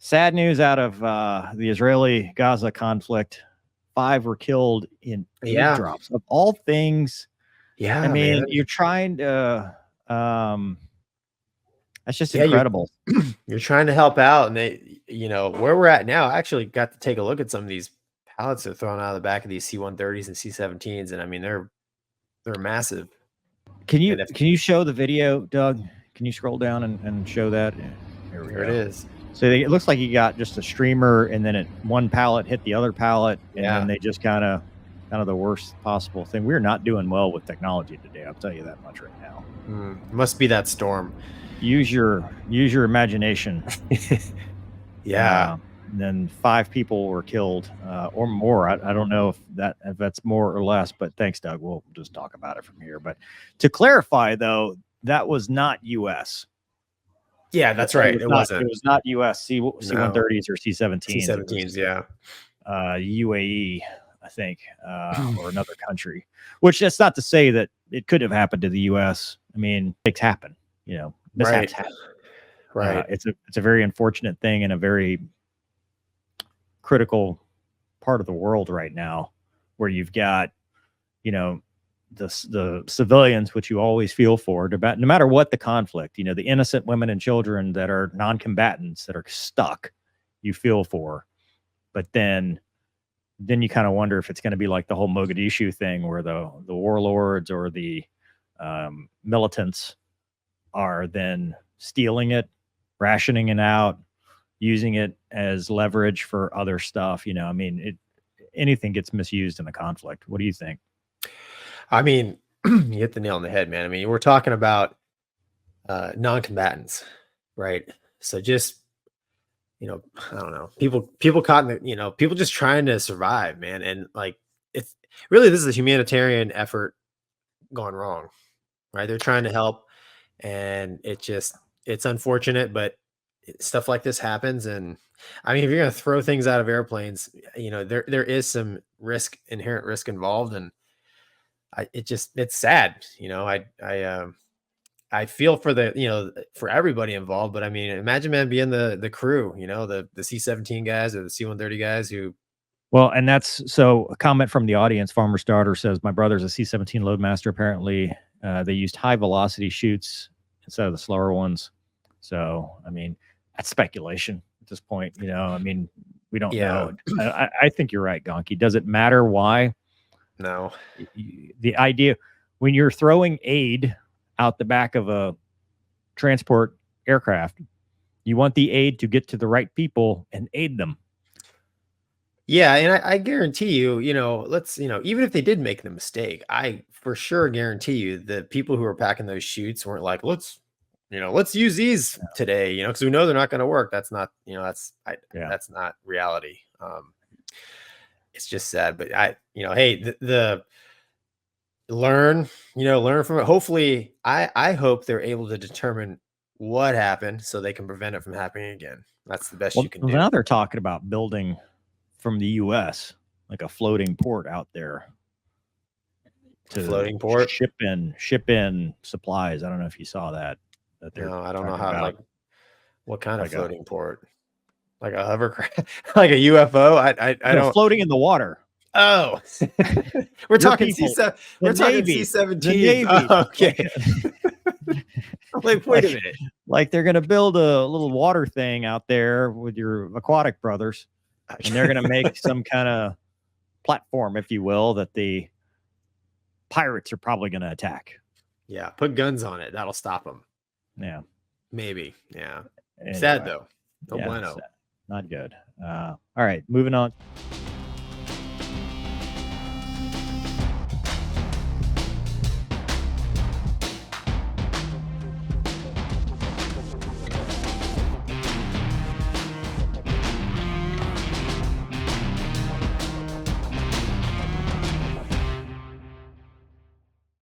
Sad news out of the Israeli-Gaza conflict. 5 were killed in airdrops of all things. Yeah, I mean, man. you're trying to. That's just incredible. You're trying to help out, and they, where we're at now. I actually got to take a look at some of these pallets that are thrown out of the back of these C-130s and C-17s, and I mean they're massive. Can you show the video, Doug? Can you scroll down and show that? Here it is. So it looks like you got just a streamer, and then one pallet hit the other pallet, and then they just kind of the worst possible thing. We're not doing well with technology today. I'll tell you that much right now. Must be that storm. Use your imagination. Yeah. And then 5 people were killed or more. I don't know if that's more or less, but thanks, Doug. We'll just talk about it from here. But to clarify, though, that was not U.S. Yeah, that's right. It wasn't. It was not U.S. C-130s or C-17s. C-17s, yeah. UAE, I think, or another country. Which that's not to say that it could have happened to the U.S. I mean, things happen. Mishaps happen. Right. It's a very unfortunate thing and a very critical part of the world right now, where you've got, the civilians, which you always feel for, no matter what the conflict, the innocent women and children that are non-combatants that are stuck, you feel for. But then you kind of wonder if it's going to be like the whole Mogadishu thing, where the warlords or the militants are then stealing it, rationing it out, using it as leverage for other stuff. I mean, anything gets misused in the conflict. What do you think? I mean, you hit the nail on the head, man. I mean, we're talking about non-combatants, right? So just, I don't know, people caught in the, people just trying to survive, man. And like, it's really, this is a humanitarian effort gone wrong, right? They're trying to help, and it's unfortunate, but stuff like this happens. And I mean, if you're going to throw things out of airplanes, there is some inherent risk involved. And it's sad. I feel for for everybody involved, but I mean, imagine, man, being the crew, the C-17 guys or the C-130 guys who. Well, and that's so a comment from the audience. Farmer's Daughter says, my brother's a C-17 loadmaster. Apparently they used high velocity chutes instead of the slower ones. So, I mean, that's speculation at this point. I mean, we don't know. I think you're right, Gonky. Does it matter why? No. The idea when you're throwing aid out the back of a transport aircraft, you want the aid to get to the right people and aid them. Yeah, and I guarantee you, even if they did make the mistake, I for sure guarantee you the people who are packing those chutes weren't like, let's use these today, because we know they're not going to work. That's not, that's not reality. It's just sad, but hey, the learn from it. Hopefully, I hope they're able to determine what happened so they can prevent it from happening again. That's the best you can do. Now they're talking about building from the U.S. like a floating port out there. Floating port? Ship in supplies. I don't know if you saw that. No, I don't know how. What kind of floating port? Like a hovercraft, like a UFO. I don't. Floating in the water. Oh, we're talking C-17. We're talking C-17. Oh, okay. Like, wait a minute. Like they're gonna build a little water thing out there with your aquatic brothers, and they're gonna make some kind of platform, if you will, that the pirates are probably gonna attack. Yeah, put guns on it. That'll stop them. Yeah, maybe. Yeah, anyway, sad though. No bueno. Not good. All right, moving on.